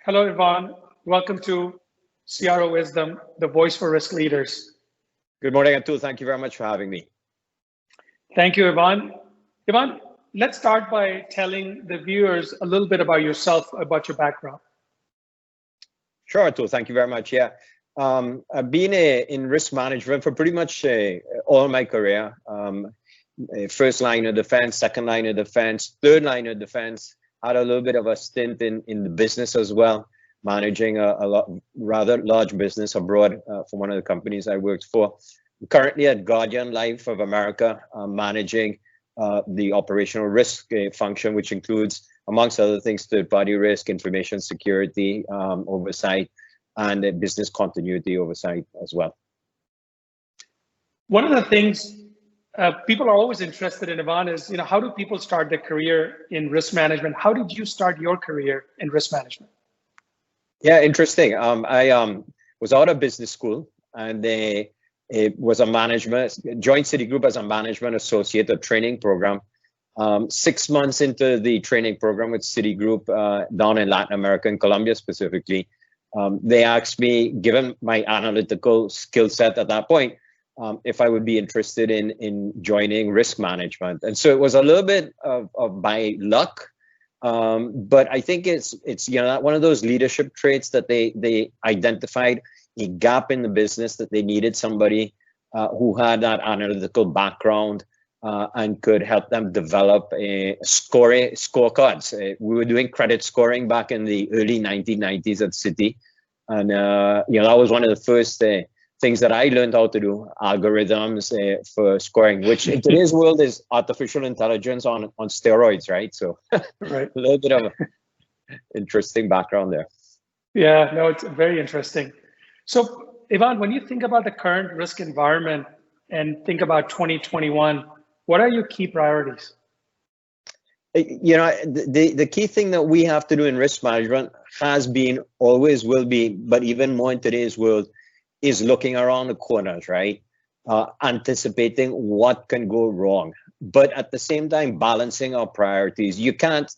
Hello, Yvonne. Welcome to CRO Wisdom, the voice for risk leaders. Good morning, Atul. Thank you very much for having me. Thank you, Yvonne. Yvonne, let's start by telling the viewers a little bit about yourself, about your background. Sure, Atul. Thank you very much. Yeah, I've been in risk management for pretty much all my career. First line of defense, second line of defense, third line of defense. Had a little bit of a stint in the business as well, managing a rather large business abroad for one of the companies I worked for. Currently at Guardian Life of America, managing the operational risk function, which includes, amongst other things, third-party risk, information security oversight, and business continuity oversight as well. One of the things people are always interested in, Yvonne, is how do people start their career in risk management? How did you start your career in risk management? Yeah, interesting. I was out of business school, and it was a joined Citigroup as a management associate, a training program. 6 months into the training program with Citigroup down in Latin America, in Colombia specifically, they asked me, given my analytical skill set at that point, if I would be interested in joining risk management. And so it was a little bit of by luck, but I think it's one of those leadership traits that they identified a gap in the business, that they needed somebody who had that analytical background and could help them develop scorecards. We were doing credit scoring back in the early 1990s at Citi, and that was one of the first things that I learned how to do, algorithms for scoring, which in today's world is artificial intelligence on steroids, right? So right. A little bit of an interesting background there. Yeah, no, it's very interesting. So Yvonne, when you think about the current risk environment and think about 2021, what are your key priorities? The key thing that we have to do in risk management has been, always will be, but even more in today's world, is looking around the corners, right? Anticipating what can go wrong, but at the same time balancing our priorities. You can't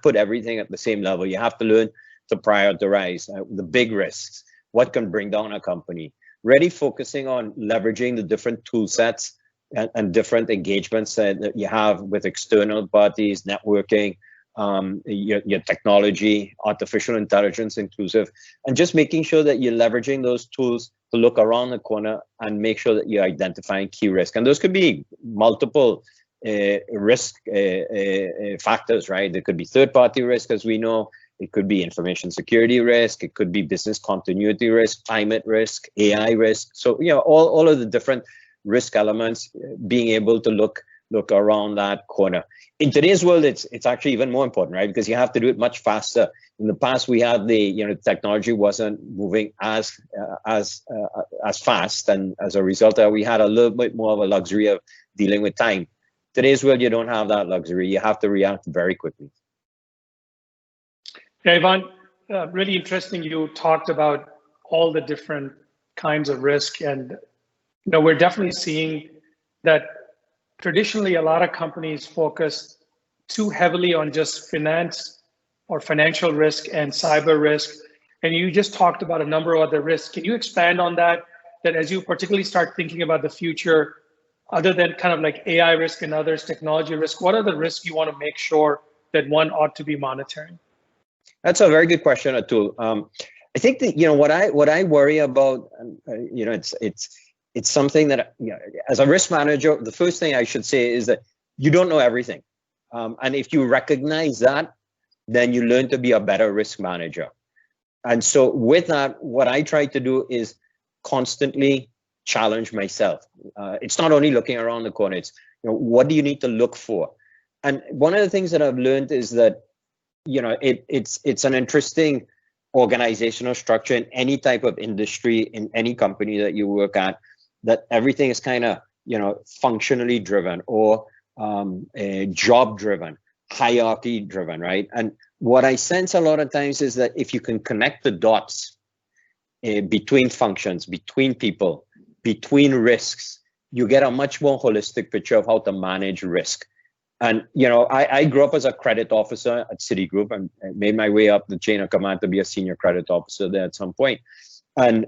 put everything at the same level. You have to learn to prioritize the big risks, what can bring down a company. Really focusing on leveraging the different tool sets and different engagements that you have with external parties, networking, your technology, artificial intelligence inclusive, and just making sure that you're leveraging those tools to look around the corner and make sure that you're identifying key risk. And those could be multiple risk factors, right? There could be third-party risk, as we know. It could be information security risk. It could be business continuity risk, climate risk, AI risk. So, all of the different risk elements, being able to look around that corner. In today's world, it's actually even more important, right? Because you have to do it much faster. In the past, we had technology wasn't moving as fast, and as a result, we had a little bit more of a luxury of dealing with time. Today's world, you don't have that luxury. You have to react very quickly. Yeah, Yvonne, really interesting. You talked about all the different kinds of risk, and we're definitely seeing that traditionally a lot of companies focus too heavily on just finance or financial risk and cyber risk. And you just talked about a number of other risks. Can you expand on that as you particularly start thinking about the future, other than kind of like AI risk and others, technology risk, what are the risks you want to make sure that one ought to be monitoring? That's a very good question, Atul. I think that, what I worry about, it's something that, as a risk manager, the first thing I should say is that you don't know everything. And if you recognize that, then you learn to be a better risk manager. And so with that, what I try to do is constantly challenge myself. It's not only looking around the corner, it's, what do you need to look for? And one of the things that I've learned is that, it's an interesting organizational structure in any type of industry, in any company that you work at, that everything is kind of, functionally driven or job driven, hierarchy driven, right? And what I sense a lot of times is that if you can connect the dots between functions, between people, between risks, you get a much more holistic picture of how to manage risk. And, I grew up as a credit officer at Citigroup and made my way up the chain of command to be a senior credit officer there at some point. And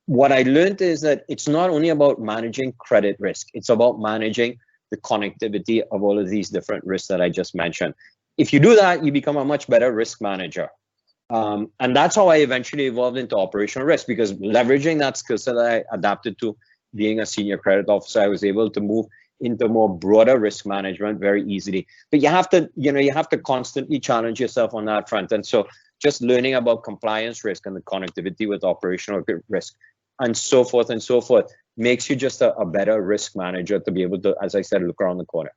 what I learned is that it's not only about managing credit risk, it's about managing the connectivity of all of these different risks that I just mentioned. If you do that, you become a much better risk manager. And that's how I eventually evolved into operational risk, because leveraging that skill set that I adapted to being a senior credit officer, I was able to move into more broader risk management very easily. But you have to constantly challenge yourself on that front. And so just learning about compliance risk and the connectivity with operational risk and so forth makes you just a better risk manager to be able to, as I said, look around the corner.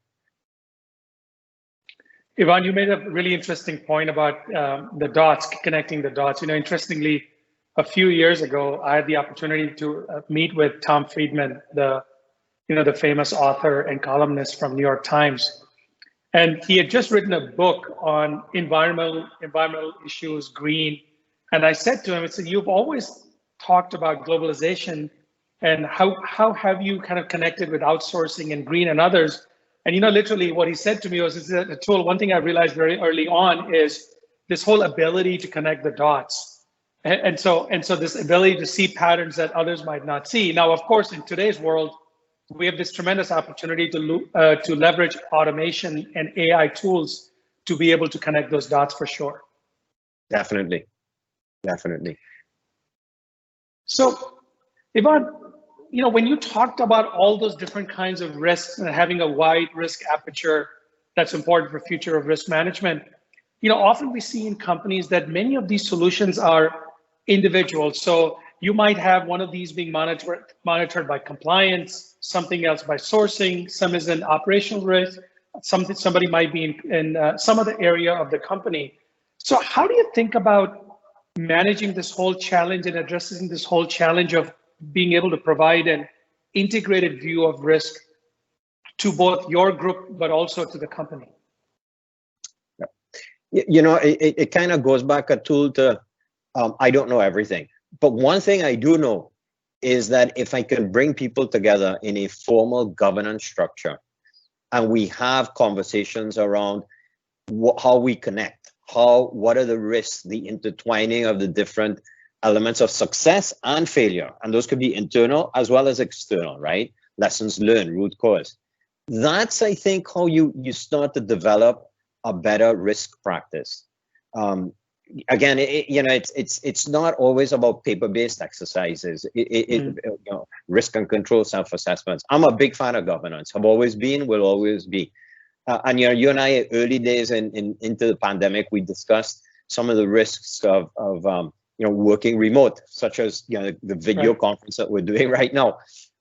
Ivan, you made a really interesting point about the dots, connecting the dots. Interestingly, a few years ago, I had the opportunity to meet with Tom Friedman, the famous author and columnist from New York Times. And he had just written a book on environmental issues, green. And I said to him, I said, you've always talked about globalization, and how have you kind of connected with outsourcing and green and others? And literally what he said to me was, Atul, one thing I realized very early on is this whole ability to connect the dots. And so this ability to see patterns that others might not see. Now, of course, in today's world, we have this tremendous opportunity to leverage automation and AI tools to be able to connect those dots for sure. Definitely. So, Ivan, when you talked about all those different kinds of risks and having a wide risk aperture that's important for future of risk management, often we see in companies that many of these solutions are individual. So you might have one of these being monitored by compliance, something else by sourcing, some is in operational risk, somebody might be in some other area of the company. So how do you think about managing this whole challenge and addressing this whole challenge of being able to provide an integrated view of risk to both your group, but also to the company? It kind of goes back, Atul, to I don't know everything. But one thing I do know is that if I can bring people together in a formal governance structure and we have conversations around how we connect, what are the risks, the intertwining of the different elements of success and failure, and those could be internal as well as external, right? Lessons learned, root cause. That's, I think, how you start to develop a better risk practice. Again, it's not always about paper-based exercises. Risk and control self-assessments. I'm a big fan of governance. Have always been, will always be. And you and I, early days into the pandemic, we discussed some of the risks of working remote, such as the video conference that we're doing right now.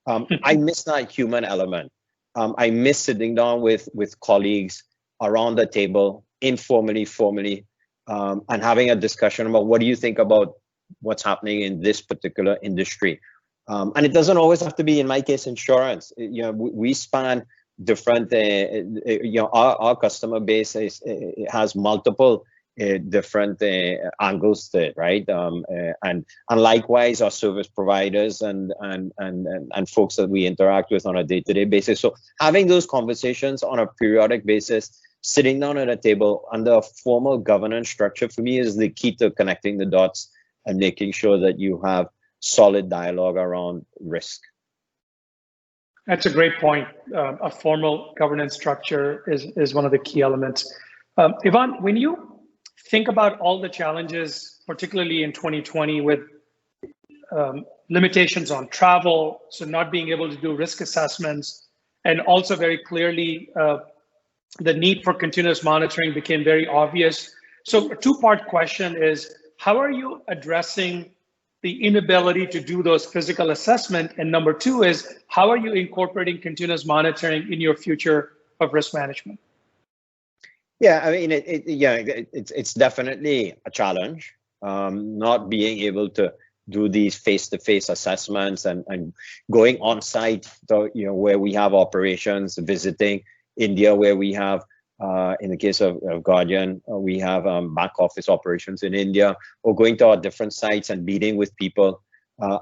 I miss that human element. I miss sitting down with colleagues around the table, informally, formally, and having a discussion about what do you think about what's happening in this particular industry. And it doesn't always have to be, in my case, insurance. We span different, our customer base has multiple different angles to it, right? And likewise, our service providers and folks that we interact with on a day-to-day basis. So having those conversations on a periodic basis, sitting down at a table under a formal governance structure, for me, is the key to connecting the dots and making sure that you have solid dialogue around risk. That's a great point. A formal governance structure is one of the key elements. Ivan, when you think about all the challenges, particularly in 2020 with limitations on travel, so not being able to do risk assessments, and also very clearly the need for continuous monitoring became very obvious. So a two-part question is, how are you addressing the inability to do those physical assessment? And number two is, how are you incorporating continuous monitoring in your future of risk management? Yeah, I mean, it's definitely a challenge, not being able to do these face-to-face assessments and going on site, where we have operations, visiting India, where we have, in the case of Guardian, we have back office operations in India, or going to our different sites and meeting with people,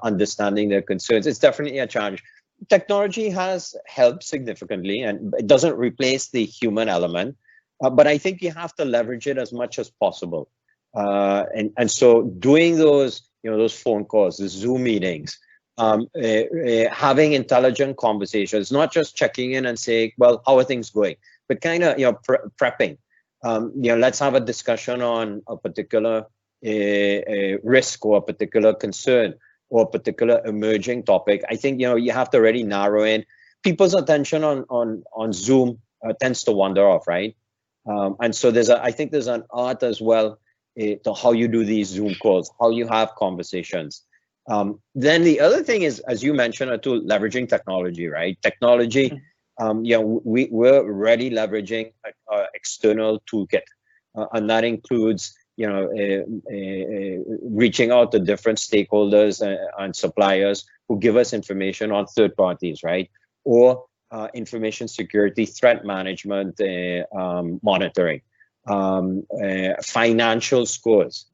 understanding their concerns. It's definitely a challenge. technology has helped significantly, and it doesn't replace the human element, but I think you have to leverage it as much as possible. And so doing those, those phone calls, the Zoom meetings, having intelligent conversations, not just checking in and saying, well, how are things going, but kind of, prepping. Let's have a discussion on a particular risk or a particular concern or a particular emerging topic. I think, you have to really narrow in. People's attention on Zoom tends to wander off, right? And so I think there's an art as well to how you do these Zoom calls, how you have conversations. Then the other thing is, as you mentioned, Atul, leveraging technology, right? Technology, we're already leveraging an external toolkit, and that includes, reaching out to different stakeholders and suppliers who give us information on third parties, right? Or information security, threat management, monitoring. Financial scores,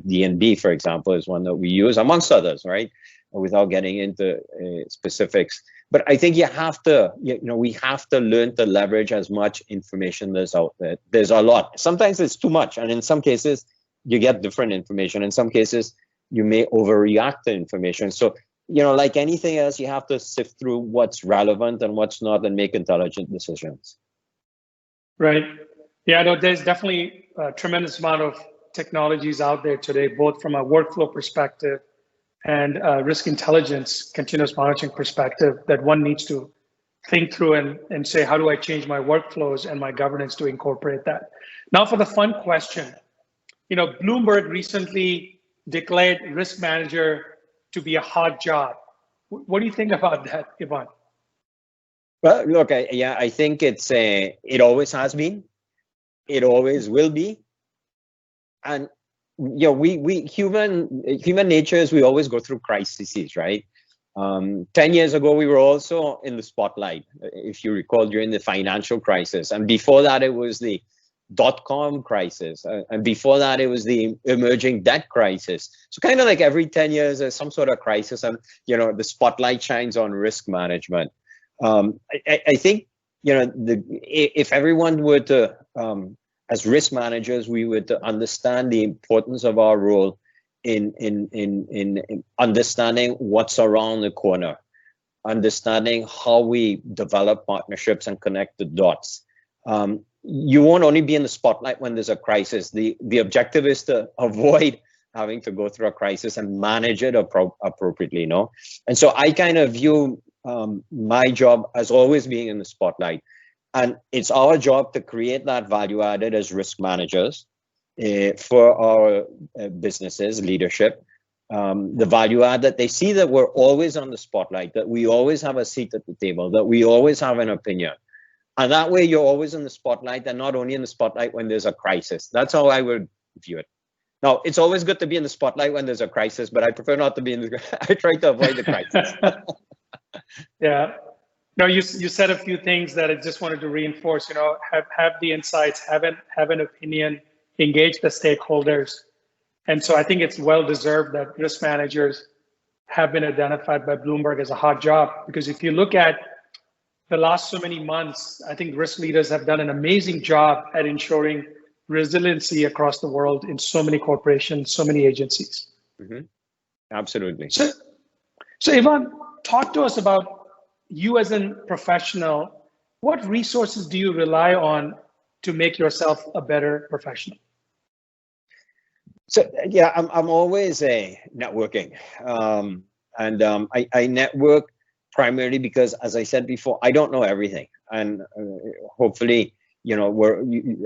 D&B, for example, is one that we use, amongst others, right? Without getting into specifics. But I think you have to, we have to learn to leverage as much information that's out there. There's a lot. Sometimes it's too much, and in some cases, you get different information. In some cases, you may overreact to information. So, like anything else, you have to sift through what's relevant and what's not, and make intelligent decisions. Right. Yeah, no, there's definitely a tremendous amount of technologies out there today, both from a workflow perspective and risk intelligence, continuous monitoring perspective, that one needs to think through and say, how do I change my workflows and my governance to incorporate that? Now for the fun question. Bloomberg recently declared risk manager to be a hot job. What do you think about that, Ivan? Well, look, I think it always has been. It always will be. And we human nature is we always go through crises, right? 10 years ago, we were also in the spotlight, if you recall, during the financial crisis. And before that, it was the dot-com crisis. And before that, it was the emerging debt crisis. So kind of like every 10 years, there's some sort of crisis, and, the spotlight shines on risk management. I think, if everyone were to, as risk managers, we were to understand the importance of our role in understanding what's around the corner, understanding how we develop partnerships and connect the dots. You won't only be in the spotlight when there's a crisis. The objective is to avoid having to go through a crisis and manage it appropriately, And so I kind of view my job as always being in the spotlight. And it's our job to create that value added as risk managers for our businesses, leadership. The value add that they see that we're always on the spotlight, that we always have a seat at the table, that we always have an opinion. And that way you're always in the spotlight, and not only in the spotlight when there's a crisis. That's how I would view it. Now, it's always good to be in the spotlight when there's a crisis, but I prefer not to be in the, I try to avoid the crisis. Yeah. No, you said a few things that I just wanted to reinforce, have the insights, have an opinion, engage the stakeholders. And so I think it's well deserved that risk managers have been identified by Bloomberg as a hot job, because if you look at the last so many months, I think risk leaders have done an amazing job at ensuring resiliency across the world in so many corporations, so many agencies. Mm-hmm. Absolutely. So Ivan, talk to us about you as a professional. What resources do you rely on to make yourself a better professional? So yeah, I'm always networking, and I network primarily because, as I said before, I don't know everything, and hopefully,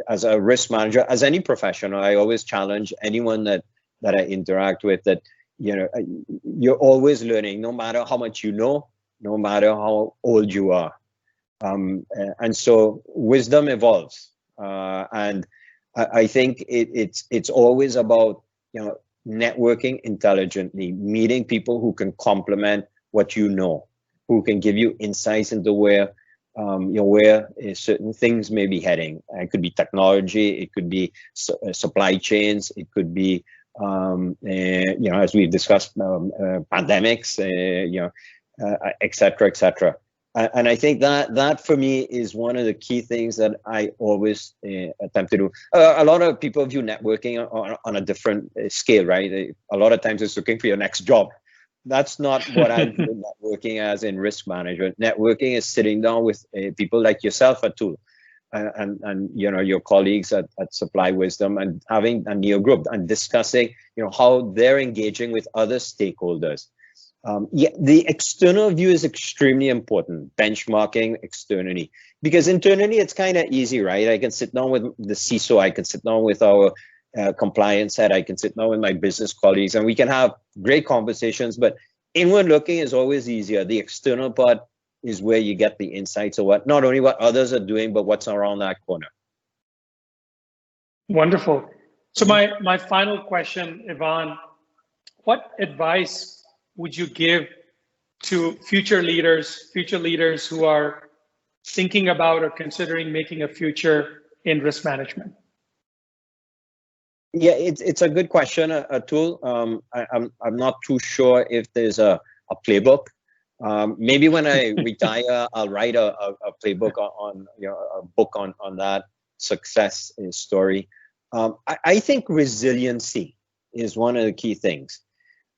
as a risk manager, as any professional, I always challenge anyone that I interact with that you're always learning, no matter how much you know, no matter how old you are, and so wisdom evolves, and I think it's always about networking intelligently, meeting people who can complement what you know, who can give you insights into where certain things may be heading. It could be technology, it could be supply chains, it could be as we've discussed, pandemics, et cetera, et cetera. And I think that for me is one of the key things that I always attempt to do. A lot of people view networking on a different scale, right? A lot of times it's looking for your next job. That's not what I view networking as in risk management. Networking is sitting down with people like yourself, Atul, and your colleagues at Supply Wisdom, and having a neo group and discussing how they're engaging with other stakeholders. Yeah, the external view is extremely important, benchmarking externally, because internally it's kind of easy, right? I can sit down with the CISO, I can sit down with our compliance head, I can sit down with my business colleagues, and we can have great conversations, but inward looking is always easier. The external part is where you get the insights of not only what others are doing, but what's around that corner. Wonderful. So my final question, Ivan, what advice would you give to future leaders who are thinking about or considering making a future in risk management? Yeah, it's a good question, Atul. I'm not too sure if there's a playbook. Maybe when I retire, I'll write a playbook on a book on that success story. I think resiliency is one of the key things.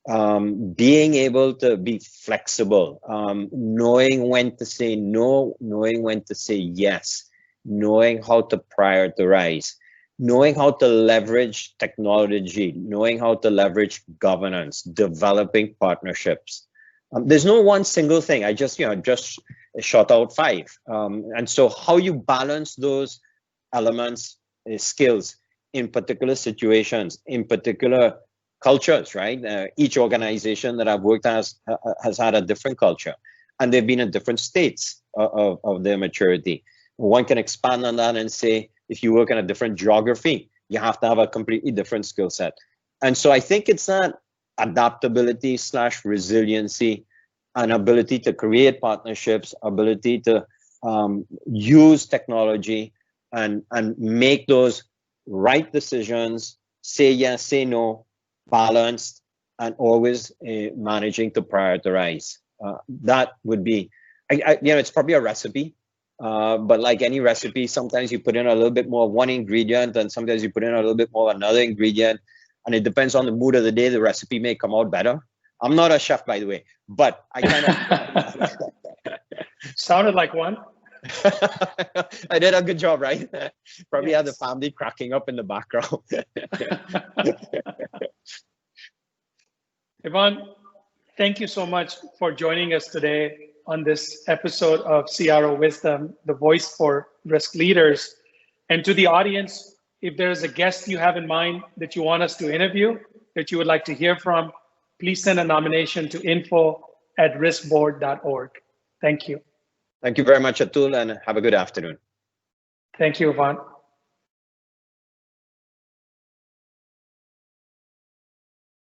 Being able to be flexible, knowing when to say no, knowing when to say yes, knowing how to prioritize, knowing how to leverage technology, knowing how to leverage governance, developing partnerships. There's no one single thing. I just shot out 5. And so how you balance those elements, skills in particular situations, in particular cultures, right? Each organization that I've worked as has had a different culture, and they've been in different states of their maturity. One can expand on that and say, if you work in a different geography, you have to have a completely different skill set. And so I think it's that adaptability / resiliency, and ability to create partnerships, ability to use technology and make those right decisions, say yes, say no, balanced, and always managing to prioritize. That would be, it's probably a recipe, but like any recipe, sometimes you put in a little bit more of one ingredient, and sometimes you put in a little bit more of another ingredient, and it depends on the mood of the day. The recipe may come out better. I'm not a chef, by the way, but I kind of sounded like one. I did a good job, right? Probably Yes. had the family cracking up in the background. Ivan, thank you so much for joining us today on this episode of CRO Wisdom, the voice for risk leaders. And to the audience, if there's a guest you have in mind that you want us to interview, that you would like to hear from, please send a nomination to info@riskboard.org. Thank you. Thank you very much, Atul, and have a good afternoon. Thank you, Ivan.